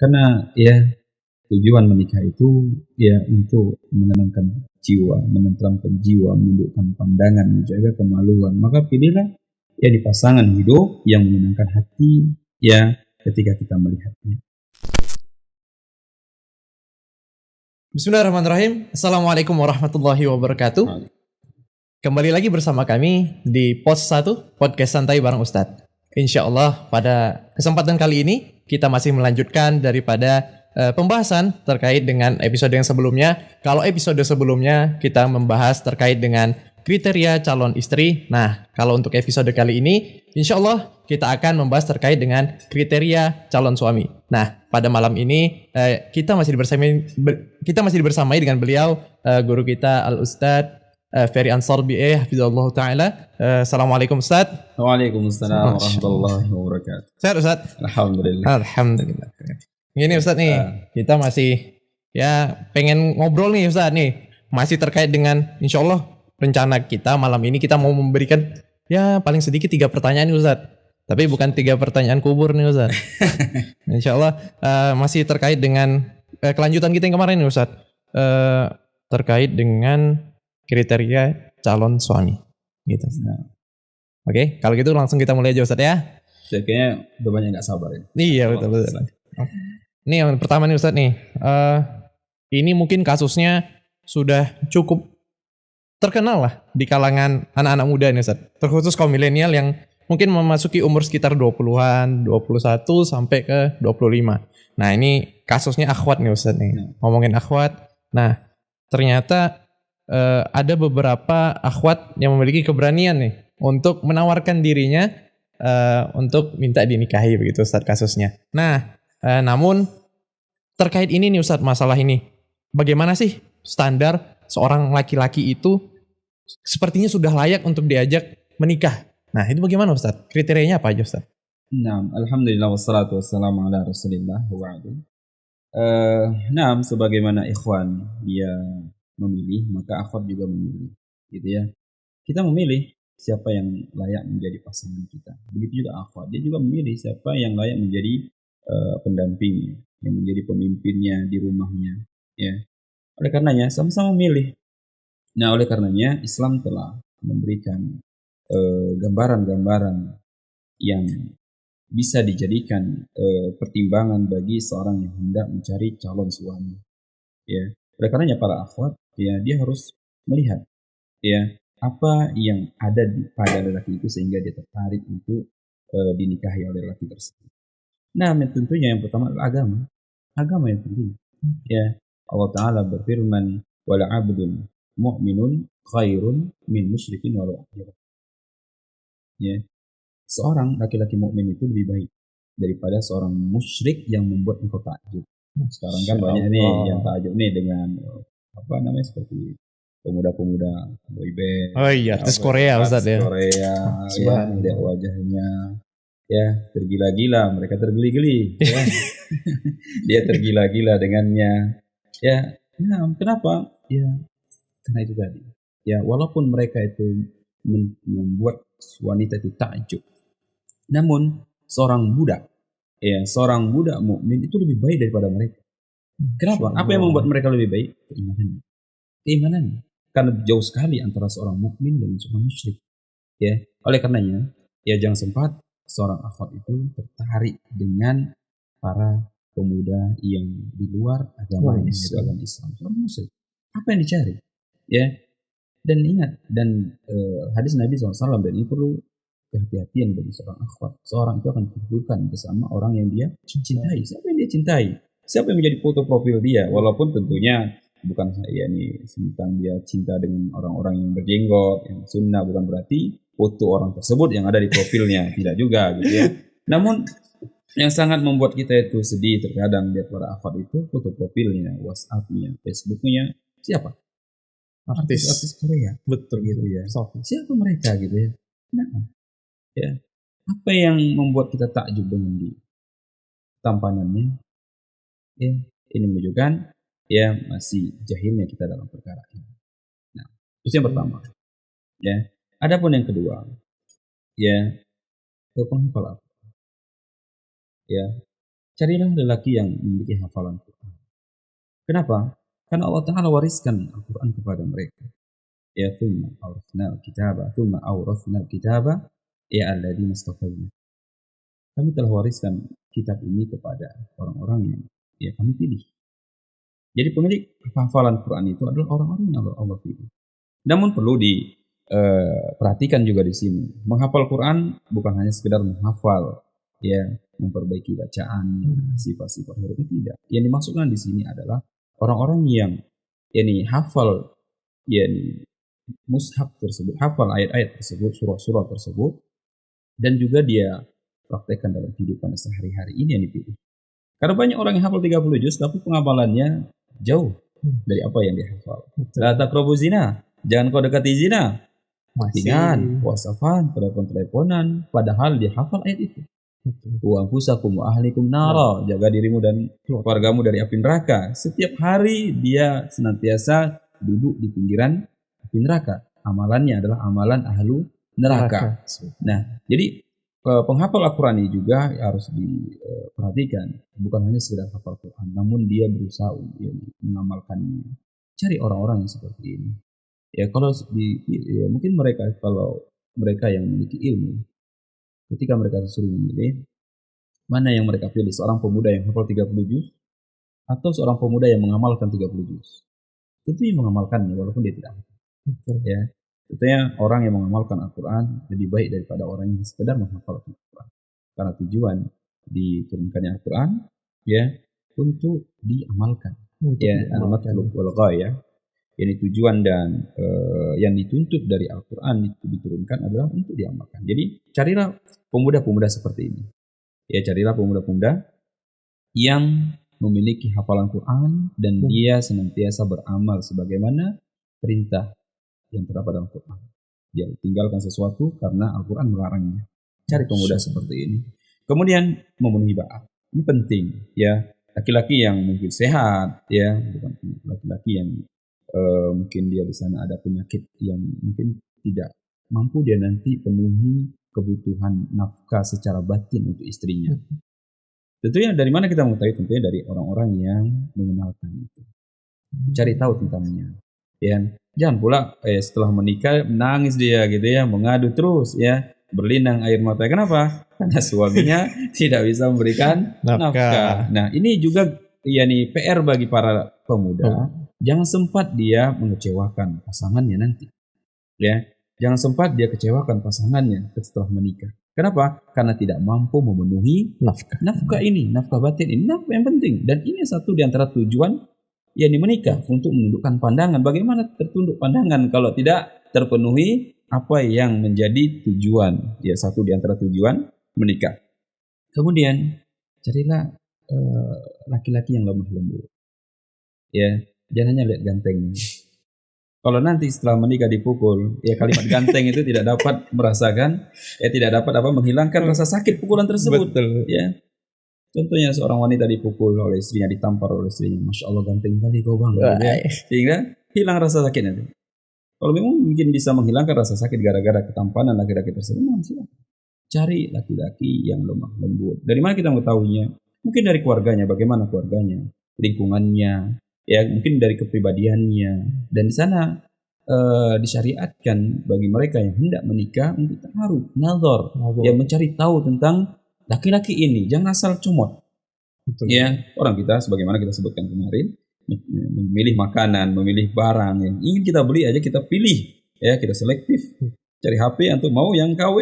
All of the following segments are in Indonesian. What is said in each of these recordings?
Karena ya tujuan menikah itu ya untuk menenangkan jiwa, menenteramkan jiwa, menundukkan pandangan, menjaga kemaluan. Maka pilihlah ya di pasangan hidup yang menyenangkan hati ya ketika kita melihatnya. Bismillahirrahmanirrahim. Assalamualaikum warahmatullahi wabarakatuh. Kembali lagi bersama kami di Pos 1 Podcast Santai bareng Ustadz. Insya Allah pada kesempatan kali ini kita masih melanjutkan daripada pembahasan terkait dengan episode yang sebelumnya. Kalau episode sebelumnya kita membahas terkait dengan kriteria calon istri. Nah, kalau untuk episode kali ini insya Allah kita akan membahas terkait dengan kriteria calon suami. Nah, pada malam ini kita masih dibersamai dengan beliau, guru kita Al-Ustadz Ferry Ansar BA hafizallahu taala. Assalamualaikum Ustaz. Waalaikumsalam warahmatullahi wabarakatuh. Sehat Ustaz? Alhamdulillah. Alhamdulillah. Ini Ustaz nih, kita masih ya pengen ngobrol nih Ustaz nih. Masih terkait dengan insyaallah rencana kita malam ini kita mau memberikan ya paling sedikit 3 pertanyaan nih Ustaz. Tapi bukan 3 pertanyaan kubur nih Ustaz. Insyaallah masih terkait dengan kelanjutan kita yang kemarin nih Ustaz. Terkait dengan kriteria calon suami gitu. Nah. Oke, kalau gitu langsung kita mulai aja Ustaz ya. Kayaknya udah banyak gak sabar ya. Iya betul. Ini yang pertama nih Ustaz nih. Ini mungkin kasusnya sudah cukup terkenal lah di kalangan anak-anak muda nih Ustaz. Terkhusus kaum milenial yang mungkin memasuki umur sekitar 20-an, 21 sampai ke 25. Nah, ini kasusnya akhwat nih Ustaz nih. Ngomongin akhwat. Nah, ternyata ada beberapa akhwat yang memiliki keberanian nih untuk menawarkan dirinya untuk minta dinikahi begitu Ustaz kasusnya. Nah, namun terkait ini nih Ustaz masalah ini. Bagaimana sih standar seorang laki-laki itu sepertinya sudah layak untuk diajak menikah? Nah, itu bagaimana Ustaz? Kriterianya apa aja Ustaz? Nah, alhamdulillah wassalatu wassalamu ala Rasulillah wa ba'du. Sebagaimana ikhwan dia memilih, maka akhwat juga memilih, gitu ya. Kita memilih siapa yang layak menjadi pasangan kita. Begitu juga akhwat, dia juga memilih siapa yang layak menjadi pendampingnya, yang menjadi pemimpinnya di rumahnya, ya. Oleh karenanya sama-sama memilih. Nah, oleh karenanya Islam telah memberikan gambaran-gambaran yang bisa dijadikan pertimbangan bagi seorang yang hendak mencari calon suami, ya. Oleh karenanya para akhwat ya dia harus melihat ya apa yang ada pada lelaki itu sehingga dia tertarik untuk dinikahi oleh lelaki tersebut. Nah, tentunya yang pertama adalah agama yang penting. Ya, Allah Taala berfirman, "Wala 'abdun mu'minun khairun min musyrikin walau a'jabak." Ya, seorang laki-laki mukmin itu lebih baik daripada seorang musyrik yang membuat engkau takjub. Sekarang kan banyak nih yang takjub nih dengan apa namanya seperti pemuda-pemuda boyband. Oh iya, artis Korea Ustaz ya. Korea ya, lihat wajahnya ya tergila-gila, mereka tergeli-geli ya. Dia tergila-gila dengannya. Ya, nah, kenapa? Ya, karena itu tadi. Ya, walaupun mereka itu membuat wanita itu takjub. Namun seorang budak mukmin itu lebih baik daripada mereka. Kenapa? Apa yang membuat mereka lebih baik? Keimanannya. Karena jauh sekali antara seorang mukmin dengan seorang musyrik. Ya, oleh karenanya, ya jangan sempat seorang akhwat itu tertarik dengan para pemuda yang di luar agama Islam, seorang musyrik. Apa yang dicari? Ya, dan ingat hadis Nabi SAW dan ini perlu kehati-hatian bagi seorang akhwat. Seorang itu akan dikumpulkan bersama orang yang dia cintai. Siapa yang dia cintai? Siapa yang menjadi foto profil dia? Walaupun tentunya bukan saya nih tentang dia cinta dengan orang-orang yang berjenggot, yang sunnah, bukan berarti foto orang tersebut yang ada di profilnya, tidak juga gitu ya. Namun yang sangat membuat kita itu sedih terkadang lihat para akhwat itu foto profilnya, WhatsApp-nya, Facebook-nya siapa? Artis Korea. Betul gitu ya. Siapa mereka gitu ya? Nah, ya. Apa yang membuat kita takjub dengan dia? Tampanannya. Ya, ini menunjukkan ya masih jahilnya kita dalam perkara ini. Nah, itu yang pertama. Ya. Adapun yang kedua, ya, penghafal Al-Quran. Ya, carilah lelaki yang memiliki hafalan Quran. Kenapa? Karena Allah Ta'ala wariskan Al-Quran kepada mereka. Ya thumma awrasna al-kitaba ya alladzina istafaina. Kami telah wariskan kitab ini kepada orang-orang yang ya kami pilih. Jadi pemilik hafalan Quran itu adalah orang-orang yang Allah pilih. Namun perlu diperhatikan juga di sini. Menghafal Quran bukan hanya sekedar menghafal, ya, memperbaiki bacaan, sifat-sifat hurufnya tidak. Yang dimaksudkan di sini adalah orang-orang yang hafal mushaf tersebut, hafal ayat-ayat tersebut, surah-surah tersebut, dan juga dia praktekkan dalam kehidupan sehari-hari. Ini yang dipilih. Karena banyak orang yang hafal 30 juz tapi pengapalannya jauh dari apa yang dihafal. La taqrabu zina, jangan kau dekati zina. Dengan wasafan, telepon-teleponan, padahal dia hafal ayat itu. Wa anfusakum wa ahlikum nara, jaga dirimu dan keluargamu dari api neraka. Setiap hari dia senantiasa duduk di pinggiran api neraka. Amalannya adalah amalan ahlu neraka. Nah, jadi penghafal Al-Quran ini juga harus diperhatikan. Bukan hanya sekedar hafal Quran, namun dia berusaha mengamalkannya. Cari orang-orang yang seperti ini. Ya kalau mungkin kalau mereka yang memiliki ilmu, ketika mereka disuruh memilih, mana yang mereka pilih? Seorang pemuda yang hafal 30 juz atau seorang pemuda yang mengamalkan 30 juz? Tentu yang mengamalkannya walaupun dia tidak hafal. Ya. Tentunya orang yang mengamalkan Al-Quran lebih baik daripada orang yang sekedar menghafal Al-Quran. Karena tujuan diturunkannya Al-Quran ya untuk diamalkan. Ya, al-matlub wal ghayah. Ini tujuan dan yang dituntut dari Al-Quran itu diturunkan adalah untuk diamalkan. Jadi carilah pemuda-pemuda seperti ini. Ya, carilah pemuda-pemuda yang memiliki hafalan Quran dan dia senantiasa beramal sebagaimana perintah yang terdapat dalam Quran. Dia tinggalkan sesuatu karena Al-Quran melarangnya. Cari pemuda seperti ini. Kemudian memenuhi ba'at. Ini penting ya. Laki-laki yang mungkin sehat ya, bukan laki-laki yang mungkin dia di sana ada penyakit yang mungkin tidak mampu dia nanti penuhi kebutuhan nafkah secara batin untuk istrinya. Tentunya dari mana kita mengetahui? Tentunya dari orang-orang yang mengenalkan itu. Cari tahu tentangnya. Ya, jangan pula setelah menikah menangis dia gitu ya, mengadu terus ya, berlinang air mata. Kenapa? Karena suaminya tidak bisa memberikan nafkah. Nah, ini juga PR bagi para pemuda. Jangan sempat dia mengecewakan pasangannya nanti. Ya, jangan sempat dia kecewakan pasangannya setelah menikah. Kenapa? Karena tidak mampu memenuhi nafkah ini, nafkah batin ini, nafkah yang penting. Dan ini satu di antara tujuan menikah, untuk menundukkan pandangan. Bagaimana tertunduk pandangan kalau tidak terpenuhi apa yang menjadi tujuan? Ya, satu di antara tujuan menikah. Kemudian carilah laki-laki yang lemah lembut. Ya, jangan hanya lihat gantengnya. Kalau nanti setelah menikah dipukul, ya kalimat ganteng itu tidak dapat merasakan, tidak dapat menghilangkan rasa sakit pukulan tersebut. Betul. Ya. Contohnya seorang wanita dipukul oleh istrinya, ditampar oleh istrinya, Masya Allah ganteng kali kau bang, ya. Sehingga hilang rasa sakitnya. Kalau memang mungkin bisa menghilangkan rasa sakit gara-gara ketampanan laki-laki tersebut, silakan. Cari laki-laki yang lemah lembut. Dari mana kita mengetahuinya? Mungkin dari keluarganya, bagaimana keluarganya, lingkungannya, ya mungkin dari kepribadiannya. Dan di sana disyariatkan bagi mereka yang hendak menikah untuk taruh nazar, yang mencari tahu tentang laki-laki ini, jangan asal comot. Betul. Ya, orang kita sebagaimana kita sebutkan kemarin, memilih makanan, memilih barang yang ingin kita beli aja kita pilih, ya kita selektif. Cari HP atau mau yang KW,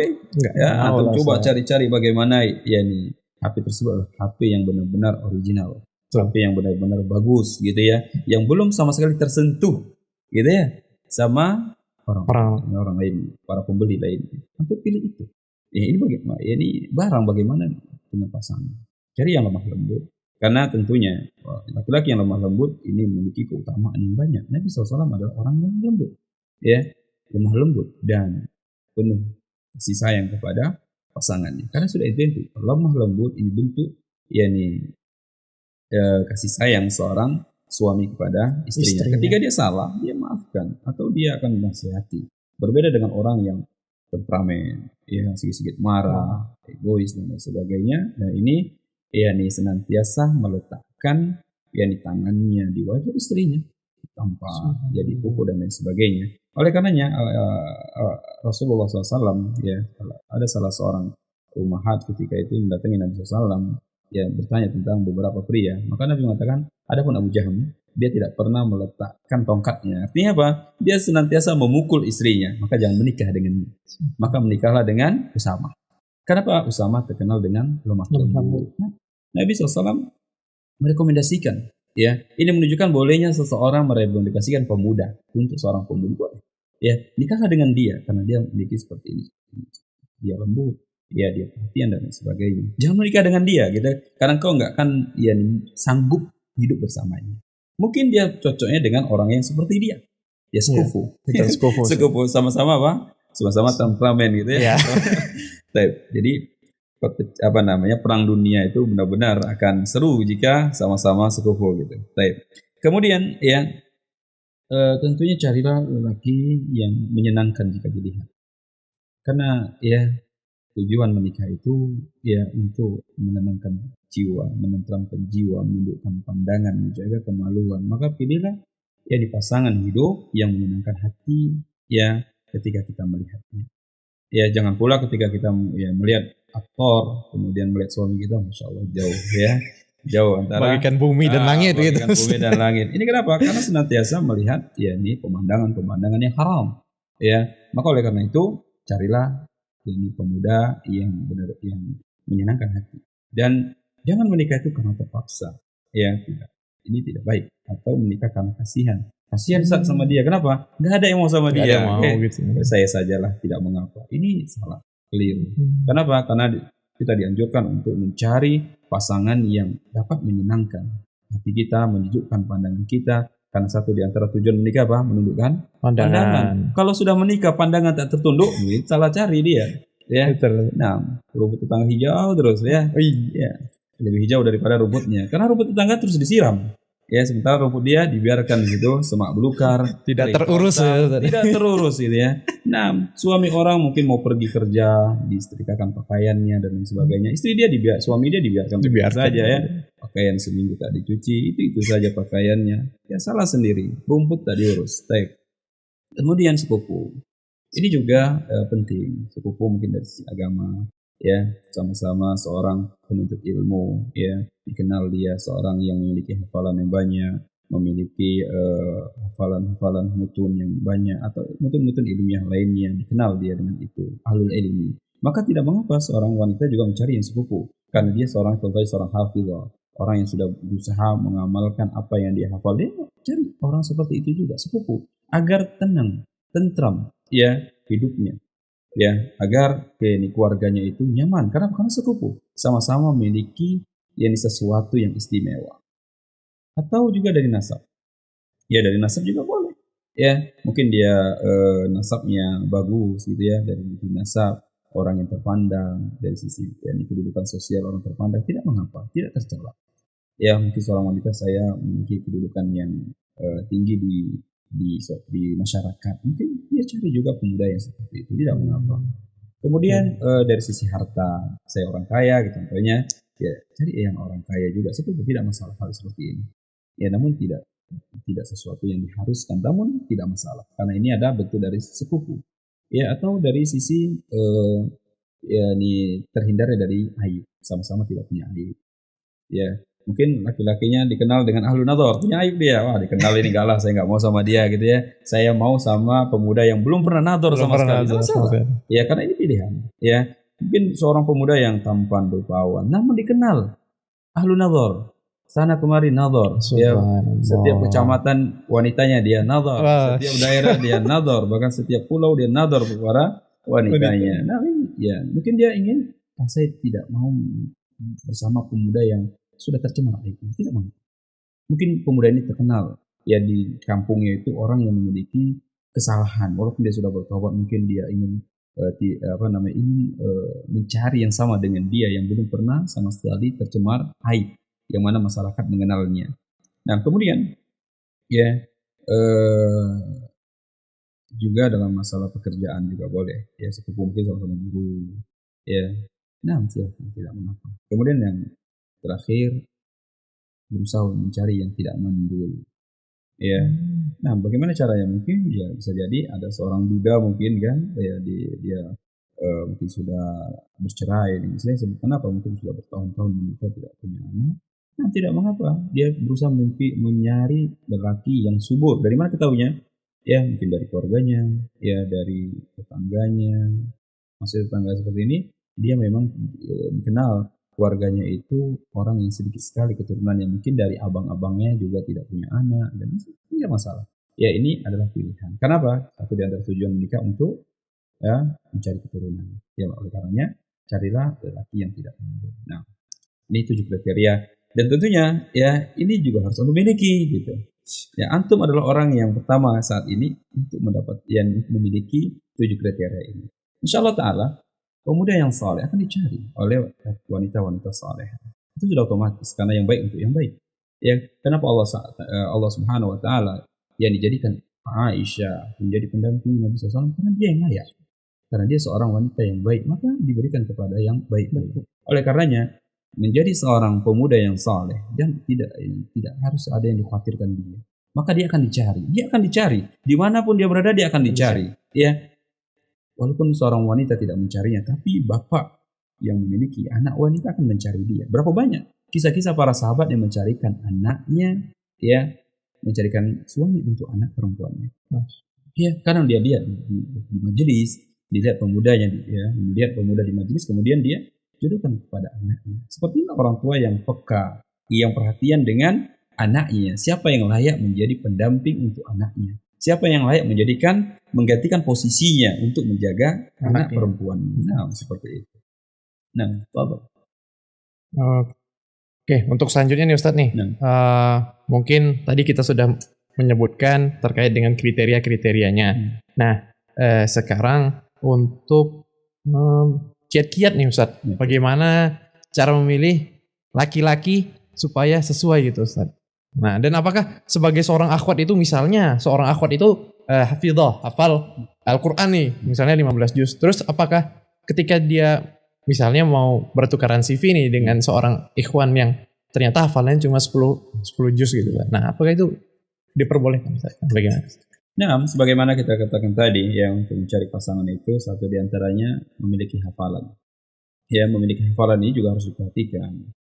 ya, atau coba cari-cari bagaimana nih HP tersebut adalah HP yang benar-benar original, HP yang benar-benar bagus gitu ya, yang belum sama sekali tersentuh gitu ya sama orang lain, para pembeli lain. Untuk pilih itu. Ya, ini bagaimana? Ini barang bagaimana dengan pasangan? Cari yang lemah lembut. Karena tentunya laki-laki yang lemah lembut ini memiliki keutamaan yang banyak. Nabi SAW adalah orang yang lemah lembut, ya, lemah lembut dan penuh kasih sayang kepada pasangannya. Karena sudah identik lemah lembut ini bentuk kasih sayang seorang suami kepada istrinya. Ketika dia salah, dia maafkan atau dia akan menasihati. Berbeda dengan orang yang temperamen, ya, sedikit marah, egois dan sebagainya. Nah, ini yakni senantiasa meletakkan yakni tangannya di wajah istrinya tanpa jadi pukul dan lain sebagainya. Oleh karenanya Rasulullah SAW ya, ada salah seorang ummahat ketika itu mendatangi Nabi SAW ya, bertanya tentang beberapa pria. Maka Nabi mengatakan, adapun Abu Jaham, dia tidak pernah meletakkan tongkatnya. Artinya apa? Dia senantiasa memukul istrinya. Maka jangan menikah dengannya. Maka menikahlah dengan Usama. Kenapa Usama terkenal dengan lemah lembut? Nabi SAW merekomendasikan, ya, ini menunjukkan bolehnya seseorang merekomendasikan pemuda untuk seorang pemuda, boleh. Ya, nikahlah dengan dia karena dia memiliki seperti ini. Dia lembut, ya dia perhatian dan lain sebagainya. Jangan menikah dengan dia, gitu. Karena kau nggak akan ya sanggup hidup bersamanya. Mungkin dia cocoknya dengan orang yang seperti dia. Ya sekufu. Ya, sekufu. Sekufu sama-sama apa? Sama-sama temperamen gitu ya. Jadi apa namanya, perang dunia itu benar-benar akan seru jika sama-sama sekufu gitu. Kemudian ya tentunya carilah lelaki yang menyenangkan jika dilihat. Karena ya tujuan menikah itu ya untuk menenangkan jiwa, menenteramkan jiwa, menundukkan pandangan, menjaga kemaluan. Maka pilihlah ya di pasangan hidup yang menyenangkan hati ya ketika kita melihatnya. Ya jangan pula ketika kita ya melihat aktor kemudian melihat suami kita, masya Allah jauh ya, jauh antara bagikan bumi dan langit gitu. Bumi dan langit. Ini kenapa? Karena senantiasa melihat ya ini pemandangan yang haram. Ya maka oleh karena itu carilah ini pemuda yang benar, yang menyenangkan hati, dan jangan menikah itu karena terpaksa. Ya tidak, ini tidak baik. Atau menikah karena kasihan sama dia. Kenapa? Nggak ada yang mau sama dia. Gitu. Saya sajalah, tidak mengapa. Ini salah, keliru. Kenapa? Karena kita dianjurkan untuk mencari pasangan yang dapat menyenangkan hati kita, menyejukkan pandangan kita. Karena satu di antara tujuan menikah apa? Menundukkan pandangan. Kalau sudah menikah pandangan tak tertunduk, salah cari dia. Ya. Nah, rumput tetangga hijau terus ya. Ya. Lebih hijau daripada rumputnya. Karena rumput tetangga terus disiram. Ya, sementara rumput dia dibiarkan gitu, semak belukar, tidak terurus tidak terurus gitu ya. Nah, suami orang mungkin mau pergi kerja, disetrikakan pakaiannya dan lain sebagainya. Suami dia dibiarkan saja ya. Pakaian seminggu tak dicuci, itu saja pakaiannya. Ya salah sendiri, rumput tak diurus. Kemudian sepupu. Ini juga penting. Sepupu mungkin dari sisi agama, ya, sama-sama seorang penuntut ilmu, ya, dikenal dia seorang yang memiliki hafalan yang banyak, memiliki hafalan-hafalan mutun yang banyak atau mutun-mutun ilmiah lainnya, dikenal dia dengan itu, ahlul ilmi. Maka tidak mengapa seorang wanita juga mencari yang sepupu, karena dia seorang hafizah, orang yang sudah berusaha mengamalkan apa yang dia hafal. Dia cari orang seperti itu juga, sepupu, agar tenang, tentram, ya, hidupnya. Ya, agar keluarganya itu nyaman karena sepupu sama-sama memiliki sesuatu yang istimewa. Atau juga dari nasab. Ya, dari nasab juga boleh. Ya, mungkin dia nasabnya bagus gitu ya, dari nasab orang yang terpandang, dari sisi kedudukan sosial orang terpandang, tidak mengapa, tidak tercela. Ya, mungkin seorang wanita saya memiliki kedudukan yang tinggi di masyarakat, mungkin dia cari juga pemuda yang seperti itu, tidak mengapa. Kemudian dari sisi harta, saya orang kaya gitu contohnya, ya cari yang orang kaya juga, seperti tidak masalah hal seperti ini. Ya namun tidak sesuatu yang diharuskan, namun tidak masalah karena ini ada bentuk dari sepupu. Ya atau dari sisi ya ini terhindar dari aib, sama-sama tidak punya aib. Ya mungkin laki-lakinya dikenal dengan ahlu nadhar, punya aib dia, wah dikenal ini galah, saya nggak mau sama dia gitu ya, saya mau sama pemuda yang belum pernah nadhar sama sekali. Ya karena ini pilihan. Ya mungkin seorang pemuda yang tampan berpawan, namun dikenal ahlu nadhar, sana kemari nadhar. Ya, setiap kecamatan wanitanya dia nadhar, setiap daerah dia nadhar, bahkan setiap pulau dia nadhar para wanitanya. Nah ya mungkin dia ingin, saya tidak mau bersama pemuda yang sudah tercemar aibnya, tidak mau. Mungkin pemuda ini terkenal ya di kampungnya itu orang yang memiliki kesalahan, walaupun dia sudah bertobat, mungkin dia ingin ingin mencari yang sama dengan dia yang belum pernah sama sekali tercemar aib, yang mana masyarakat mengenalnya. Nah kemudian ya juga dalam masalah pekerjaan juga boleh ya, sepupu mungkin sama-sama guru ya, nah silahkan, tidak mengapa. Kemudian yang terakhir berusaha mencari yang tidak mandul. Ya. Nah, bagaimana caranya? Mungkin ya bisa jadi ada seorang duda mungkin kan, ya dia mungkin sudah bercerai, misalnya sebutkan apa, mungkin sudah bertahun-tahun menikah tidak punya anak. Nah, tidak mengapa dia berusaha mencari lelaki yang subur. Dari mana ketahuinya? Ya, mungkin dari keluarganya, ya dari tetangganya. Maksud tetangga seperti ini, dia memang dikenal keluarganya itu orang yang sedikit sekali keturunannya, mungkin dari abang-abangnya juga tidak punya anak, dan tidak masalah. Ya, ini adalah pilihan. Kenapa? Satu di antara tujuan menikah untuk ya mencari keturunan. Ya, oleh karenanya carilah lelaki yang tidak mandul. Nah, ini 7 kriteria, dan tentunya ya ini juga harus memiliki gitu. Ya, antum adalah orang yang pertama saat ini untuk mendapat yang memiliki 7 kriteria ini. Insyaallah taala pemuda yang saleh akan dicari oleh wanita-wanita saleh. Itu sudah otomatis karena yang baik untuk yang baik. Ya, kenapa Allah Subhanahu wa taala yang dijadikan Aisyah menjadi pendamping Nabi SAW? Karena dia yang layak. Karena dia seorang wanita yang baik, maka diberikan kepada yang baik-baik. Oleh karenanya, menjadi seorang pemuda yang saleh dan tidak harus ada yang dikhawatirkan dia. Maka dia akan dicari. Dia akan dicari. Dimanapun dia berada, dia akan dicari. Ya, walaupun seorang wanita tidak mencarinya, tapi bapak yang memiliki anak wanita akan mencari dia. Berapa banyak kisah-kisah para sahabat yang mencarikan anaknya, ya, mencarikan suami untuk anak perempuannya. Ya, karena dia lihat di majelis, dilihat pemudanya, ya, melihat pemuda di majelis, kemudian dia jodohkan kepada anaknya. Seperti orang tua yang peka, yang perhatian dengan anaknya. Siapa yang layak menjadi pendamping untuk anaknya? Siapa yang layak menggantikan posisinya untuk menjaga anak perempuan? Nah, seperti itu. Nah, Oke, untuk selanjutnya nih Ustadz nih, mungkin tadi kita sudah menyebutkan terkait dengan kriteria-kriterianya. Nah, sekarang untuk kiat-kiat nih Ustadz, bagaimana cara memilih laki-laki supaya sesuai gitu Ustadz. Nah, dan apakah sebagai seorang akhwat itu, misalnya seorang akhwat itu hafidhah, hafal Al-Quran nih, misalnya 15 juz. Terus apakah ketika dia misalnya mau bertukaran CV nih dengan seorang ikhwan yang ternyata hafalannya cuma 10 juz gitu. Nah, apakah itu diperbolehkan? Bagaimana? Nah, sebagaimana kita katakan tadi, ya, untuk mencari pasangan itu satu diantaranya memiliki hafalan. Ya, memiliki hafalan ini juga harus diperhatikan.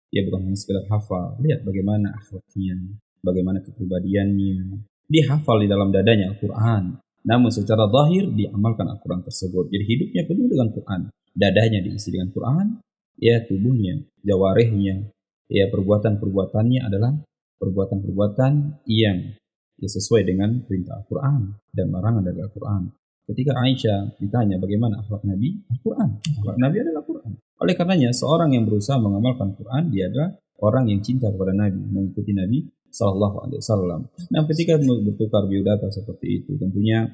Ya, bukan hanya sekedar hafal. Lihat bagaimana akhlaknya, bagaimana kepribadiannya. Dia hafal di dalam dadanya Al-Quran. Namun secara zahir diamalkan Al-Quran tersebut. Jadi hidupnya penuh dengan Quran. Dadanya diisi dengan Quran. Ya, tubuhnya, jawarihnya, ya, perbuatan-perbuatannya adalah perbuatan-perbuatan yang sesuai dengan perintah Al-Quran dan larangan dari Al-Quran. Ketika Aisyah ditanya bagaimana akhlak Nabi, Al-Quran. Akhlak Nabi adalah Quran. Oleh karenanya, seorang yang berusaha mengamalkan Quran, dia adalah orang yang cinta kepada Nabi, mengikuti Nabi Sallallahu Alaihi Wasallam. Nah, ketika bertukar biodata seperti itu, tentunya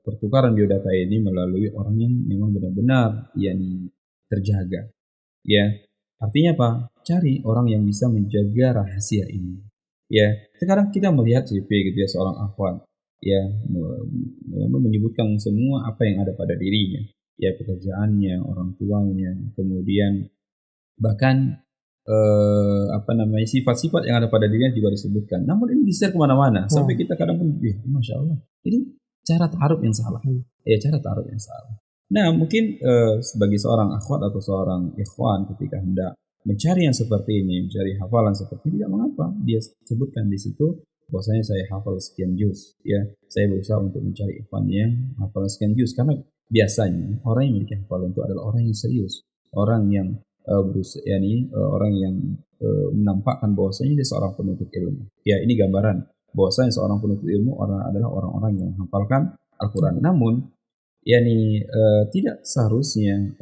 pertukaran biodata ini melalui orang yang memang benar-benar yakni terjaga. Ya, artinya apa? Cari orang yang bisa menjaga rahasia ini. Ya, sekarang kita melihat CV gitu ya, seorang akhwat, ya, menyebutkan semua apa yang ada pada dirinya, ya, pekerjaannya, orang tuanya, kemudian bahkan sifat-sifat yang ada pada dirinya juga disebutkan. Namun ini di-share kemana-mana, sampai kita kadang pun, masya Allah, ini cara ta'aruf yang salah. Ya, cara ta'aruf yang salah. Nah, mungkin sebagai seorang akhwat atau seorang ikhwan ketika hendak mencari yang seperti ini, mencari hafalan seperti ini, tidak mengapa dia sebutkan di situ bahwasanya saya hafal sekian juz, ya, saya berusaha untuk mencari ikhwan yang hafal sekian juz, karena biasanya orang yang memiliki hafalan itu adalah orang yang serius, orang yang orang yang menampakkan bahwasanya dia seorang penuntut ilmu. Ya, ini gambaran bahwasanya seorang penuntut ilmu adalah orang-orang yang menghafalkan Al-Quran. Namun tidak seharusnya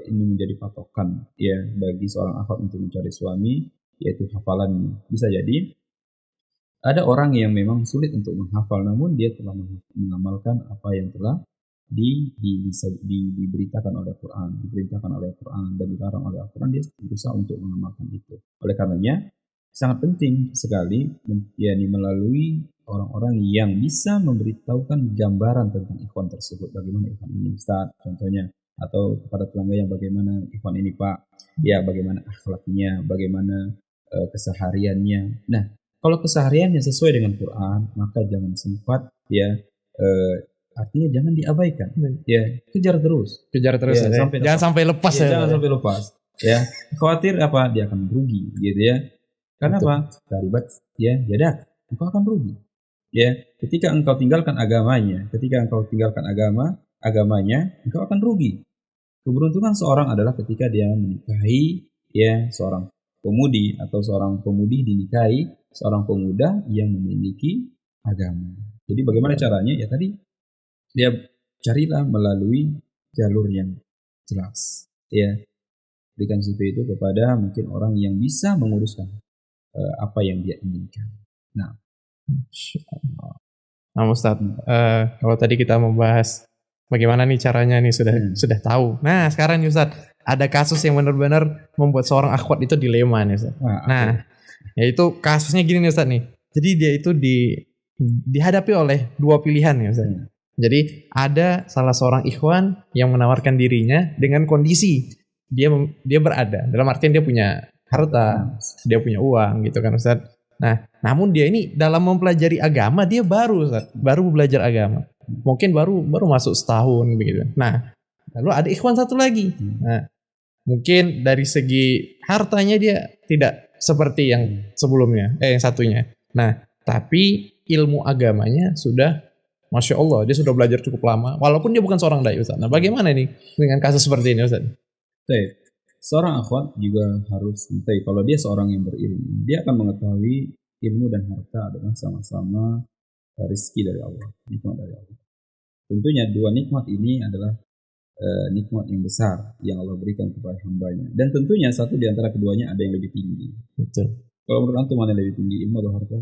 ini menjadi patokan ya bagi seorang akhwat untuk mencari suami, yaitu hafalannya. Bisa jadi ada orang yang memang sulit untuk menghafal, namun dia telah mengamalkan apa yang telah diberitakan oleh Al-Quran, diperintahkan oleh Al-Quran dan dilarang oleh Al-Quran. Dia berusaha untuk mengamalkan itu. Oleh karenanya sangat penting sekali melalui orang-orang yang bisa memberitahukan gambaran tentang ikhwan tersebut. Bagaimana ikhwan ini, Ustaz? Contohnya atau kepada tetangganya bagaimana ikhwan ini Pak, ya bagaimana akhlaknya, bagaimana kesehariannya. Nah, kalau kesehariannya sesuai dengan Quran, maka jangan sempat ya artinya jangan diabaikan. Ya, kejar terus. Kejar terus Ya, ya. sampai Jangan lepas. sampai lepas Ya, ya. jangan sampai lepas. Ya, khawatir apa? Dia akan rugi gitu ya. Karena Betul. apa? Taribat ya, jadak. Engkau akan rugi. Ya, ketika engkau tinggalkan agamanya, agamanya, engkau akan rugi. Keberuntungan seorang adalah ketika dia menikahi ya seorang pemudi atau seorang pemudi dinikahi seorang pemuda yang memiliki agama. Jadi bagaimana caranya? Ya tadi dia carilah melalui jalur yang jelas. Ya, berikan CV itu kepada mungkin orang yang bisa menguruskan apa yang dia inginkan. Nah, Nah Ustadz, kalau tadi kita membahas bagaimana nih caranya nih sudah tahu. Nah sekarang nih Ustadz, ada kasus yang benar-benar membuat seorang akhwat itu dilema nih Ustadz. Nah, yaitu kasusnya gini nih Ustadz nih. Jadi dia itu dihadapi oleh dua pilihan nih Ustadz. Jadi ada salah seorang ikhwan yang menawarkan dirinya dengan kondisi dia berada, dalam artian dia punya harta, dia punya uang gitu kan Ustadz. Nah, namun dia ini dalam mempelajari agama dia baru belajar agama. Mungkin baru masuk setahun begitu. Nah, lalu ada ikhwan satu lagi. Nah, mungkin dari segi hartanya dia tidak seperti yang sebelumnya, yang satunya. Nah, tapi ilmu agamanya sudah, Masya Allah, dia sudah belajar cukup lama. Walaupun dia bukan seorang dai Ustaz. Nah, bagaimana nih dengan kasus seperti ini Ustaz? Seorang akhwat juga harus mengerti kalau dia seorang yang berilmu, dia akan mengetahui ilmu dan harta adalah sama-sama rezeki dari Allah, nikmat dari Allah. Tentunya dua nikmat ini adalah nikmat yang besar yang Allah berikan kepada hambanya. Dan tentunya satu di antara keduanya ada yang lebih tinggi. Betul. Kalau menurut antum mana yang lebih tinggi, ilmu atau harta?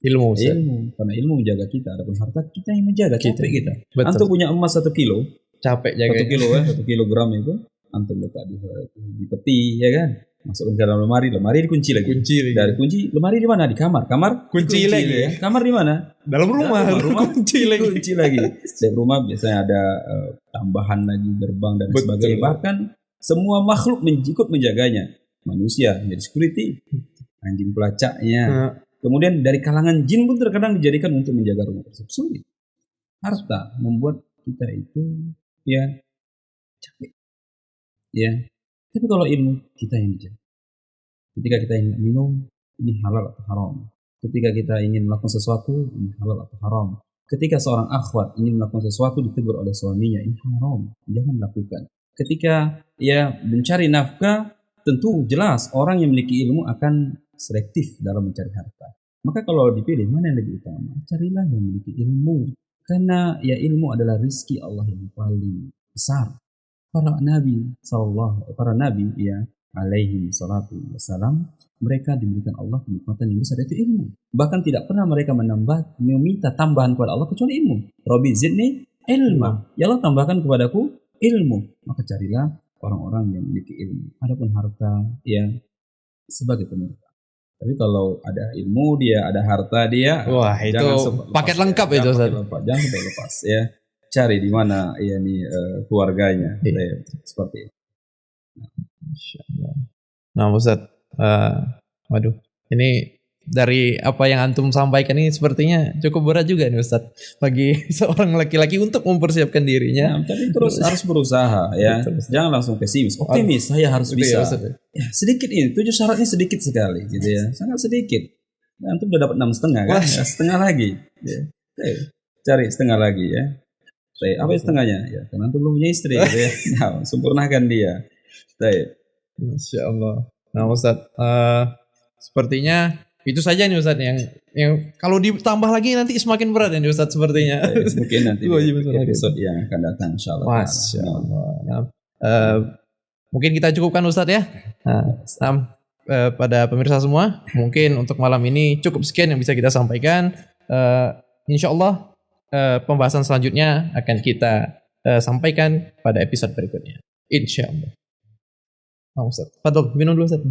Ilmu, Ustaz. Ilmu, karena ilmu menjaga kita. Adapun harta kita yang menjaga, capek kita. Betul. Antum punya emas 1 kilo, capek jaga 1 kilo 1 kilogram itu antum letak di peti, ya kan? Masukkan ke dalam lemari dikunci lagi. Dari kunci, lemari di mana? Di kamar. Kunci lagi. Ya. Kamar di mana? Dalam rumah kunci lagi. Di rumah biasanya ada tambahan lagi gerbang dan sebagainya. Bahkan semua makhluk ikut menjaganya. Manusia menjadi security, anjing pelacaknya. Kemudian dari kalangan jin pun terkadang dijadikan untuk menjaga rumah tersebut. Sulit. Harta membuat kita itu ya capek. Ya, tapi kalau ilmu kita yang dijaga. Ketika kita ingin minum, ini halal atau haram. Ketika kita ingin melakukan sesuatu, ini halal atau haram. Ketika seorang akhwat ingin melakukan sesuatu ditegur oleh suaminya, ini haram, jangan lakukan. Ketika ia mencari nafkah, tentu jelas orang yang memiliki ilmu akan selektif dalam mencari harta. Maka kalau dipilih mana yang lebih utama, carilah yang memiliki ilmu. Karena ya ilmu adalah rizki Allah yang paling besar. Para nabi ya alaihi salatu wassalam, mereka diberikan Allah kenikmatan yang besar, yaitu ilmu. Bahkan tidak pernah mereka meminta tambahan kepada Allah kecuali ilmu. Rabbi zidni ilma, ya Allah tambahkan kepadaku ilmu. Maka carilah orang-orang yang memiliki ilmu. Adapun harta ya sebagai penyerta. Tapi kalau ada ilmu dia, ada harta dia, wah itu paket lengkap ya. Itu jangan sampai lepas ya. Cari di mana ya nih keluarganya, seperti itu. Nah Ustaz, waduh, ini dari apa yang antum sampaikan ini sepertinya cukup berat juga nih Ustaz bagi seorang laki-laki untuk mempersiapkan dirinya. Nah, tapi terus harus berusaha ya. Betul. Jangan langsung pesimis, optimis. Saya harus bisa. Ya, sedikit ini, 7 syaratnya sedikit sekali, gitu ya, sangat sedikit. Nah, antum udah dapat 6,5 kan? Ya, setengah lagi. Ya. Cari setengah lagi ya. Apa setengahnya? Ya, karena antum belum punya istri, gitu ya. Nah, sempurnakan dia. Masya Allah. Nah Ustaz, sepertinya itu saja nih Ustaz yang kalau ditambah lagi nanti semakin berat ya nih Ustaz sepertinya. Mungkin nanti episode yang akan datang insyaallah. Masya Allah. Nah, mungkin kita cukupkan Ustaz ya. Nah, pada pemirsa semua, mungkin untuk malam ini cukup sekian yang bisa kita sampaikan. Insya Allah pembahasan selanjutnya akan kita sampaikan pada episode berikutnya. Insya Allah. Ustaz, Fadol, minum dulu Ustaz.